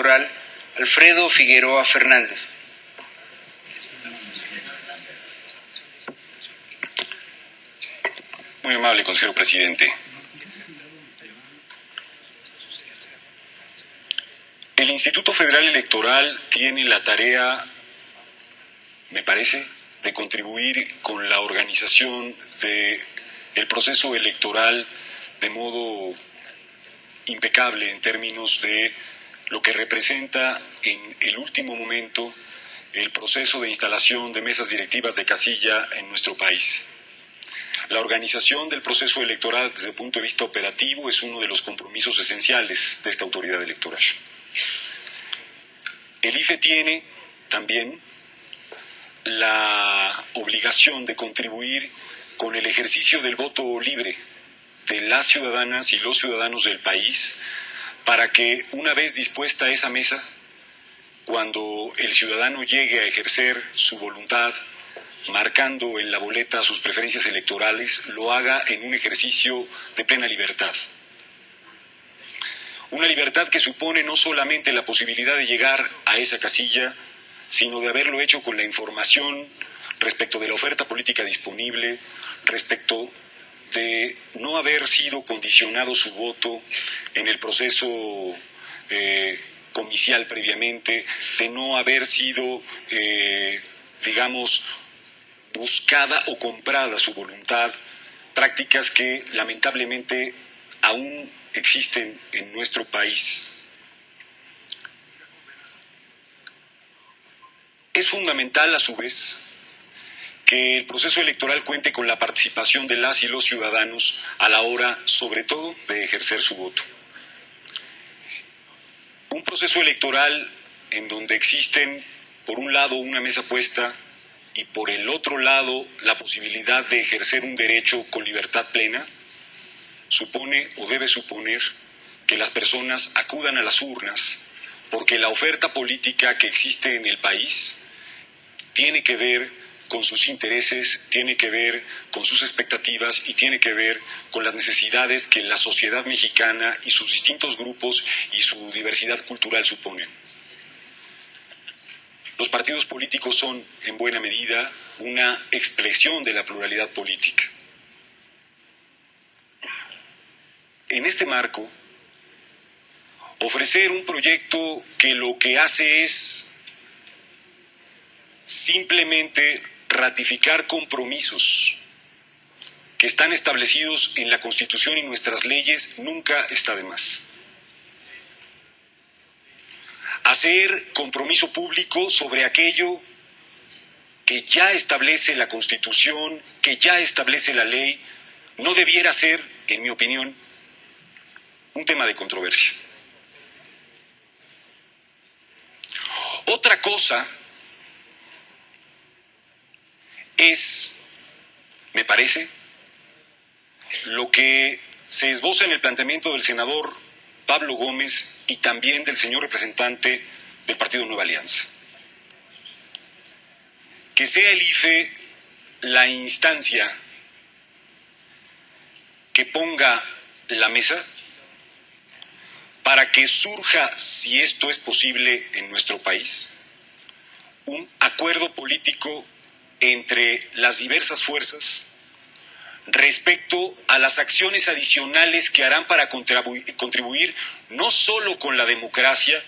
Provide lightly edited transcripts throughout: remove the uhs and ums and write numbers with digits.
electoral Alfredo Figueroa Fernández. Muy amable, consejero presidente. El Instituto Federal Electoral tiene la tarea, me parece, de contribuir con la organización del proceso electoral de modo impecable en términos de lo que representa en el último momento el proceso de instalación de mesas directivas de casilla en nuestro país. La organización del proceso electoral desde el punto de vista operativo es uno de los compromisos esenciales de esta autoridad electoral. El IFE tiene también la obligación de contribuir con el ejercicio del voto libre de las ciudadanas y los ciudadanos del país para que, una vez dispuesta esa mesa, cuando el ciudadano llegue a ejercer su voluntad, marcando en la boleta sus preferencias electorales, lo haga en un ejercicio de plena libertad. Una libertad que supone no solamente la posibilidad de llegar a esa casilla, sino de haberlo hecho con la información respecto de la oferta política disponible, respecto de no haber sido condicionado su voto en el proceso comicial previamente, de no haber sido, buscada o comprada su voluntad, prácticas que lamentablemente aún existen en nuestro país. Es fundamental, a su vez, que el proceso electoral cuente con la participación de las y los ciudadanos a la hora, sobre todo, de ejercer su voto. Un proceso electoral en donde existen, por un lado, una mesa puesta y por el otro lado, la posibilidad de ejercer un derecho con libertad plena, supone o debe suponer que las personas acudan a las urnas, porque la oferta política que existe en el país tiene que ver con sus intereses, tiene que ver con sus expectativas y tiene que ver con las necesidades que la sociedad mexicana y sus distintos grupos y su diversidad cultural suponen. Los partidos políticos son, en buena medida, una expresión de la pluralidad política. En este marco, ofrecer un proyecto que lo que hace es simplemente ratificar compromisos que están establecidos en la Constitución y nuestras leyes nunca está de más. Hacer compromiso público sobre aquello que ya establece la Constitución, que ya establece la ley, no debiera ser, en mi opinión, un tema de controversia. Otra cosa es, me parece, lo que se esboza en el planteamiento del senador Pablo Gómez y también del señor representante del Partido Nueva Alianza. Que sea el IFE la instancia que ponga la mesa para que surja, si esto es posible en nuestro país, un acuerdo político entre las diversas fuerzas respecto a las acciones adicionales que harán para contribuir no solo con la democracia,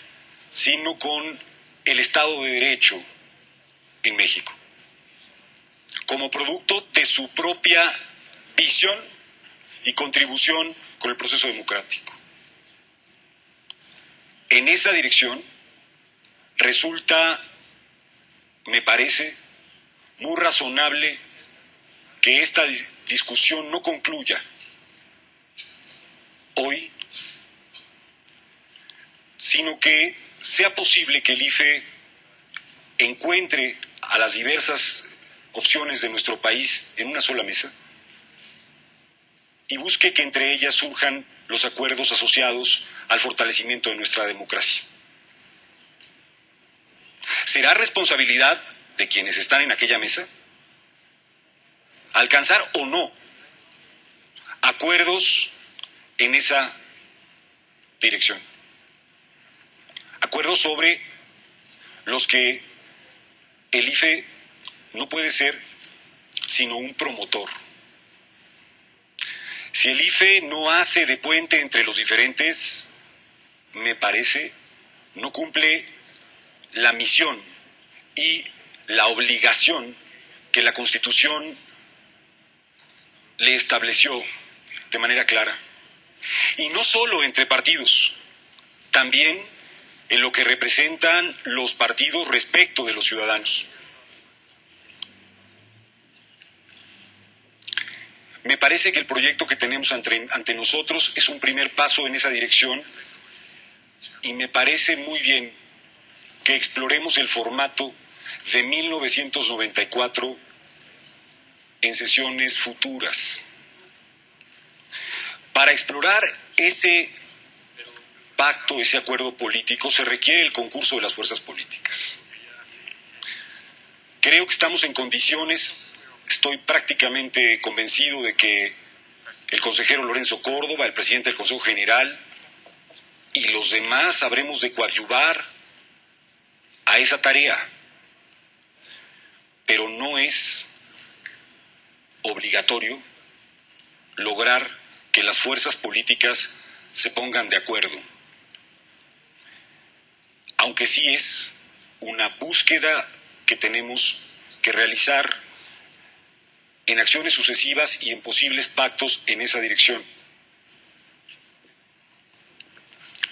sino con el Estado de Derecho en México, como producto de su propia visión y contribución con el proceso democrático. En esa dirección resulta, me parece, muy razonable que esta discusión no concluya hoy, sino que sea posible que el IFE encuentre a las diversas opciones de nuestro país en una sola mesa y busque que entre ellas surjan los acuerdos asociados al fortalecimiento de nuestra democracia. ¿Será responsabilidad de quienes están en aquella mesa alcanzar o no acuerdos en esa dirección? acuerdos sobre los que el IFE no puede ser sino un promotor. Si el IFE no hace de puente entre los diferentes, me parece, no cumple la misión y la obligación que la Constitución le estableció de manera clara. Y no solo entre partidos, también en lo que representan los partidos respecto de los ciudadanos. Me parece que el proyecto que tenemos ante nosotros es un primer paso en esa dirección y me parece muy bien que exploremos el formato de 1994 en sesiones futuras. Para explorar ese pacto, ese acuerdo político, se requiere el concurso de las fuerzas políticas. Creo que estamos en condiciones. Estoy prácticamente convencido de que el consejero Lorenzo Córdoba, el presidente del Consejo General y los demás habremos de coadyuvar a esa tarea. Pero no es obligatorio lograr que las fuerzas políticas se pongan de acuerdo. Aunque sí es una búsqueda que tenemos que realizar en acciones sucesivas y en posibles pactos en esa dirección.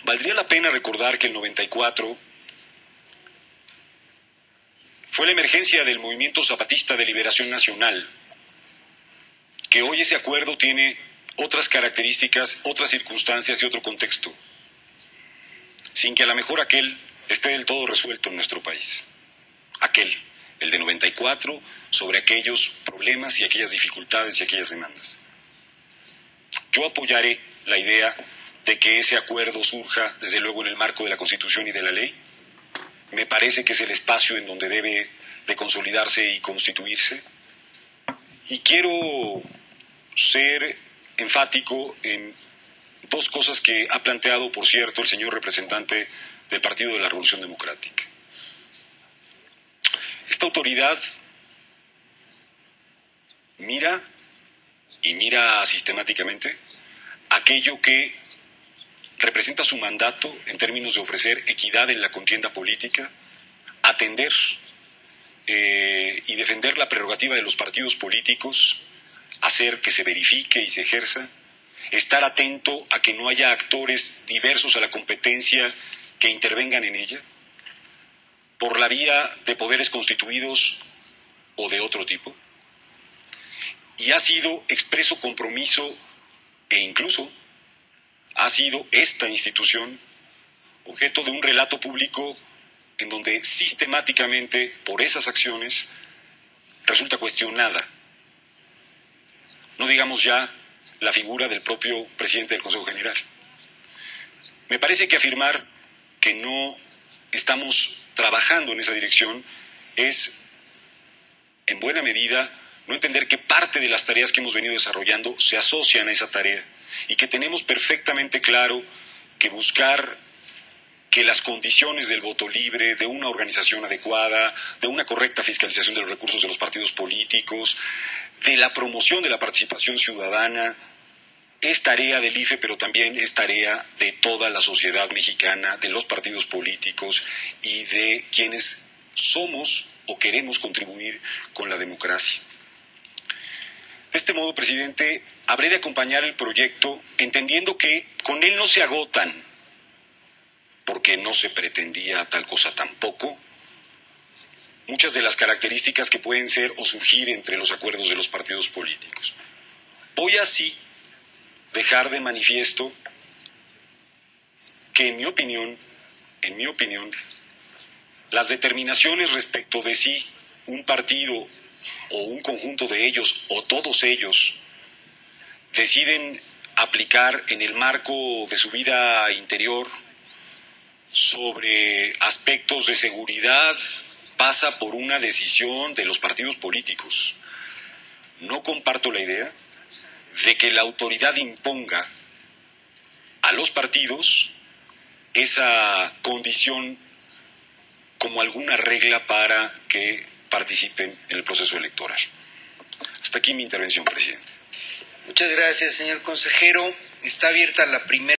Valdría la pena recordar que el 94 fue la emergencia del Movimiento Zapatista de Liberación Nacional, que hoy ese acuerdo tiene otras características, otras circunstancias y otro contexto, sin que a lo mejor aquel esté del todo resuelto en nuestro país. Aquel, el de 94, sobre aquellos problemas y aquellas dificultades y aquellas demandas. Yo apoyaré la idea de que ese acuerdo surja, desde luego, en el marco de la Constitución y de la ley. Me parece que es el espacio en donde debe de consolidarse y constituirse. Y quiero ser enfático en dos cosas que ha planteado, por cierto, el señor representante del Partido de la Revolución Democrática. Esta autoridad mira sistemáticamente aquello que representa su mandato en términos de ofrecer equidad en la contienda política, atender y defender la prerrogativa de los partidos políticos, hacer que se verifique y se ejerza, estar atento a que no haya actores diversos a la competencia que intervengan en ella, por la vía de poderes constituidos o de otro tipo. Y ha sido expreso compromiso e incluso ha sido esta institución objeto de un relato público en donde sistemáticamente por esas acciones resulta cuestionada. No digamos ya la figura del propio presidente del Consejo General. Me parece que afirmar que no estamos trabajando en esa dirección es, en buena medida, no entender que parte de las tareas que hemos venido desarrollando se asocian a esa tarea y que tenemos perfectamente claro que buscar que las condiciones del voto libre, de una organización adecuada, de una correcta fiscalización de los recursos de los partidos políticos, de la promoción de la participación ciudadana, es tarea del IFE, pero también es tarea de toda la sociedad mexicana, de los partidos políticos y de quienes somos o queremos contribuir con la democracia. De este modo, presidente, habré de acompañar el proyecto entendiendo que con él no se agotan, porque no se pretendía tal cosa tampoco, muchas de las características que pueden ser o surgir entre los acuerdos de los partidos políticos. Voy así dejar de manifiesto que en mi opinión, las determinaciones respecto de si un partido o un conjunto de ellos o todos ellos deciden aplicar en el marco de su vida interior sobre aspectos de seguridad pasa por una decisión de los partidos políticos. No comparto la idea de que la autoridad imponga a los partidos esa condición como alguna regla para que participen en el proceso electoral. Hasta aquí mi intervención, presidente. Muchas gracias, señor consejero. Está abierta la primera